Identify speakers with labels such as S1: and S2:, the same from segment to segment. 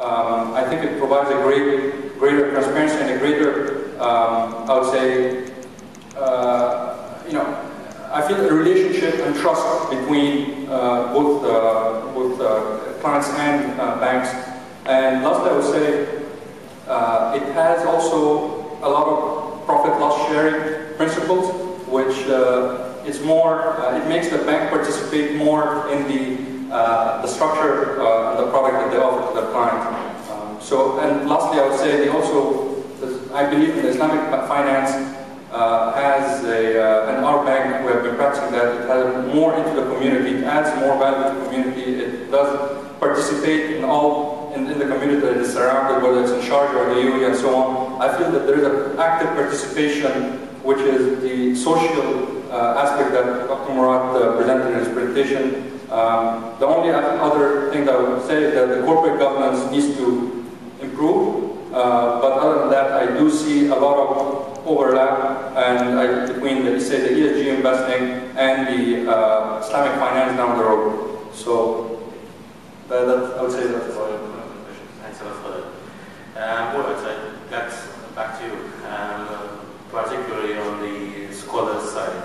S1: I think it provides a greater transparency and a greater, I would say, I feel a relationship and trust between both clients and banks. And lastly, I would say it has also a lot of profit loss sharing principles, which is more, it makes the bank participate more in the structure and the product that they offer to the client. And lastly, I would say they also, I believe in the Islamic finance has and our bank, we have been practicing that, it has more into the community, it adds more value to the community, it does participate in the community that is surrounded, whether it's in Sharja or the U.A.E. and so on. I feel that there is an active participation, which is the social aspect that Dr. Murat presented in his presentation. The only other thing that I would say is that the corporate governance needs to improve, but other than that, I do see a lot of overlap between the ESG investing and the Islamic finance down the road. So I would say that's about it.
S2: Thanks a lot for that. Murat, I got back to you, particularly on the scholars side.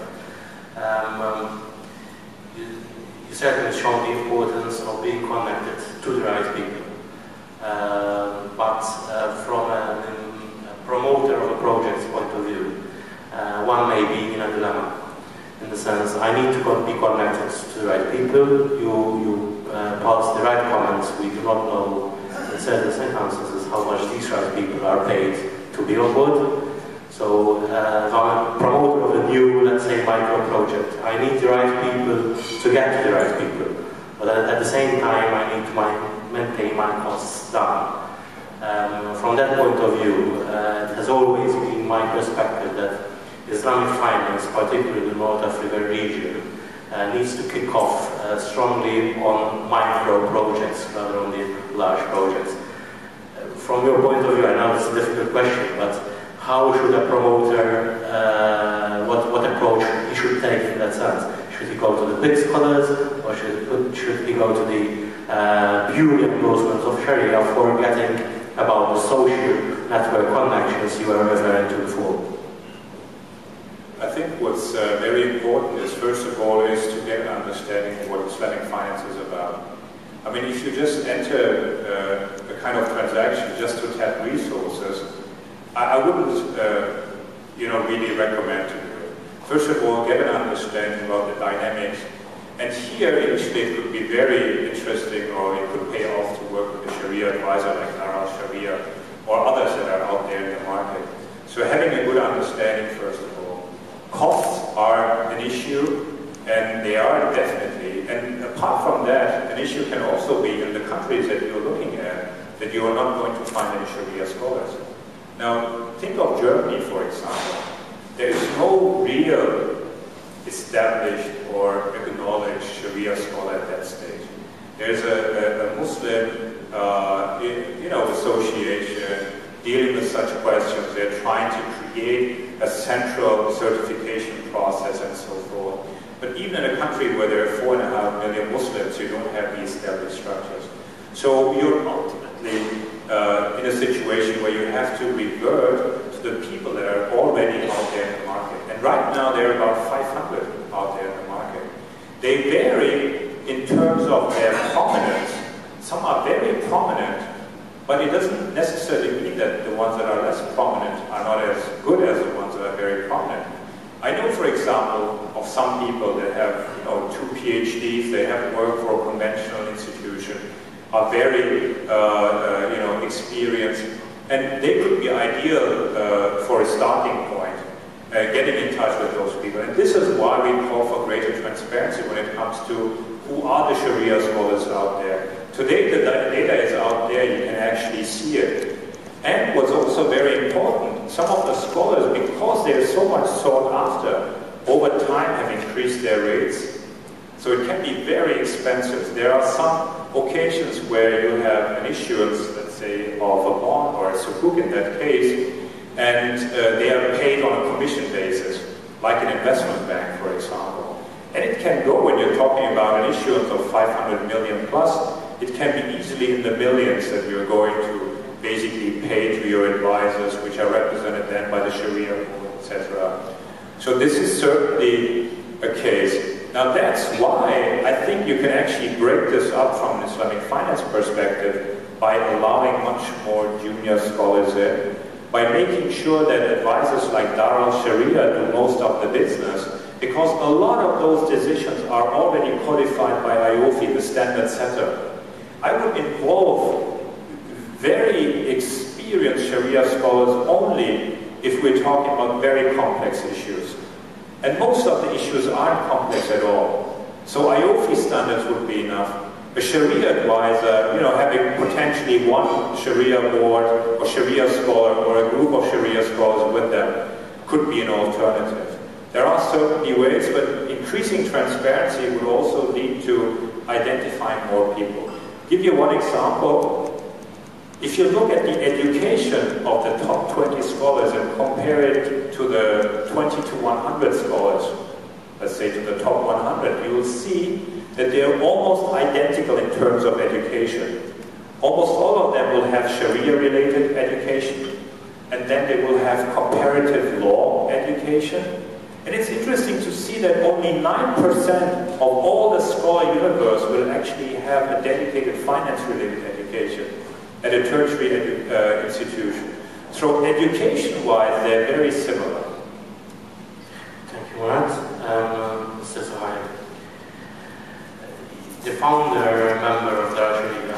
S2: You certainly shown the importance of being connected to the right people. But from a promoter of a project's point of view, one may be in a dilemma. In the sense, I need to be connected to the right people. You pass the right comments. We do not know in certain circumstances how much these right people are paid to be on board. So if I'm a promoter of a new, let's say, micro project, I need the right people to get to the right people. But at the same time, I need to maintain my costs down. From that point of view, it has always been my perspective that Islamic finance, particularly the North African region, needs to kick off strongly on micro projects rather than the large projects. From your point of view, I know it's a difficult question, but how should a promoter, what approach he should take in that sense? Should he go to the big scholars, or should he go to the pure endorsements of Sharia, forgetting about the social network connections you were referring to before?
S3: I think what's very important is, first of all, is to get an understanding of what Islamic finance is about. I mean, if you just enter a kind of transaction just to tap resources, I wouldn't, really recommend to do it. First of all, get an understanding about the dynamics. And here, initially, it could be very interesting, or it could pay off to work with a Sharia advisor like Sharia or others that are out there in the market. So having a good understanding, first of all. Costs are an issue, and they are definitely. And apart from that, an issue can also be in the countries that you're looking at, that you are not going to find any Sharia scholars. Now, think of Germany, for example. There is no real established or acknowledged Sharia scholar at that stage. There's a Muslim, association dealing with such questions. They're trying to create a central certification process and so forth. But even in a country where there are 4.5 million Muslims, you don't have the established structures. So you're ultimately in a situation where you have to revert to the people that are already out there in the market. And right now there are about 500 out there in the market. They vary in terms of their prominence. Some are very prominent, but it doesn't necessarily mean that the ones that are less prominent are not as good as the ones that are very prominent. I know, for example, of some people that have 2 PhDs, they have worked for a conventional institution, are very experienced, and they could be ideal for a starting point, getting in touch with those people. And this is why we call for greater transparency when it comes to who are the Sharia scholars out there. Today the data is out there, you can actually see it. And what's also very important, some of the scholars, because they are so much sought after, over time have increased their rates. So it can be very expensive. There are some occasions where you have an issuance, let's say, of a bond or a sukuk in that case, and they are paid on a commission basis, like an investment bank, for example. And it can go, when you're talking about an issuance of 500 million plus, it can be easily in the millions that you're going to basically pay to your advisors, which are represented then by the Sharia law, etc. So this is certainly a case. Now that's why I think you can actually break this up from an Islamic finance perspective by allowing much more junior scholars in, by making sure that advisors like Dar al-Sharia do most of the business, because a lot of those decisions are already codified by IOFI, the standard setter. I would involve very experienced Sharia scholars only if we're talking about very complex issues. And most of the issues aren't complex at all. So IOFI standards would be enough. A Sharia advisor, having potentially one Sharia board or Sharia scholar or a group of Sharia scholars with them could be an alternative. There are certainly ways, but increasing transparency would also lead to identifying more people. Give you one example. If you look at the education of the top 20 scholars and compare it to the 20 to 100 scholars, let's say to the top 100, you will see that they are almost identical in terms of education. Almost all of them will have Sharia-related education, and then they will have comparative law education. And it's interesting to see that only 9% of all the scholar universe will actually have a dedicated finance-related education at a tertiary institution. So education-wise, they're very similar.
S2: Thank you, Murat. Mr. SOHAIL. The founder member of the Sharia,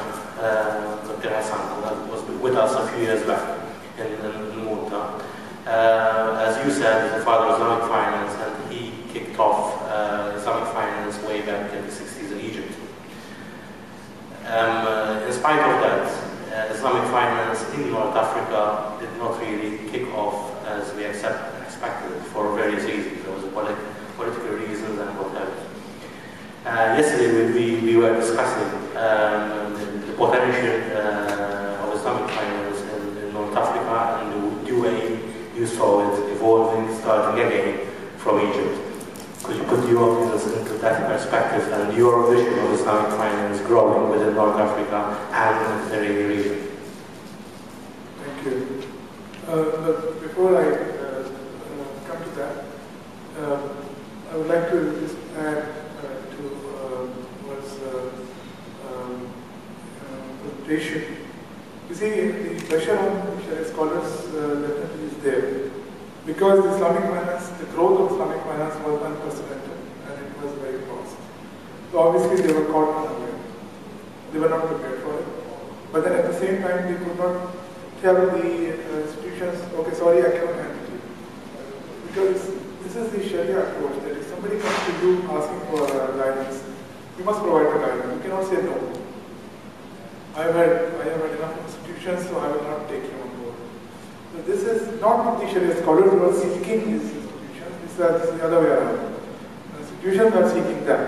S2: Dr. Hassan, was with us a few years back in Malta. As you said, he's the father of Islamic finance, and he kicked off Islamic finance way back in the 60s in Egypt. In spite of that, Islamic finance in North Africa did not really kick off as we expected for various reasons. There was political reasons and what have you. Yesterday we were discussing the potential of Islamic finance in North Africa and the U.A.E. You saw it evolving, starting again from Egypt. Could you put your business into that perspective and your vision of Islamic finance growing within North Africa and the Mediterranean region?
S4: Thank you. But before I come to that, I would like to just add to what's presentation. You see, the pressure on Sharia scholars definitely is there. Because the Islamic finance, the growth of Islamic finance was unprecedented and it was very fast. So obviously they were caught unaware. They were not prepared for it. But then at the same time they could not tell the institutions, okay, sorry, I cannot handle you. Because this is the Sharia approach, that if somebody comes to you asking for guidance, you must provide the guidance. You cannot say no. I have had enough institutions, so I will not take you on board. So this is not the Sharia scholars who are seeking these institutions, this is the other way around. The institutions are seeking them.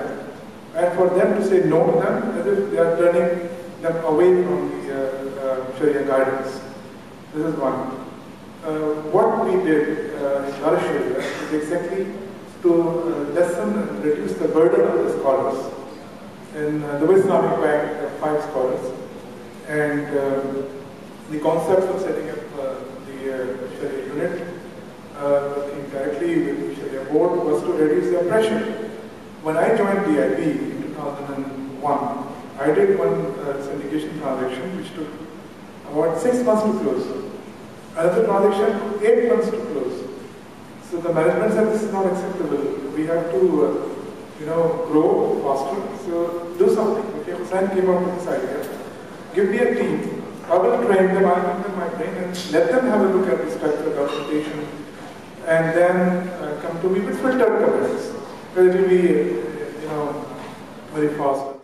S4: And for them to say no to them, as if they are turning them away from the Sharia guidance. This is one. What we did in our Sharia is exactly to lessen and reduce the burden of the scholars. In the Islamic Bank, there are 5 scholars. And the concept of setting up the Sharia unit, working directly with the Sharia board, was to reduce the pressure. When I joined DIB in 2001, I did one syndication transaction which took about 6 months to close. Another transaction took 8 months to close. So the management said this is not acceptable. We have to, grow faster. So do something. Okay, Hussain came up with this idea. Give me a team. I will train them, I will give them my brain and let them have a look at the structure, documentation, and then come to me with filtered comments. It will be, very fast.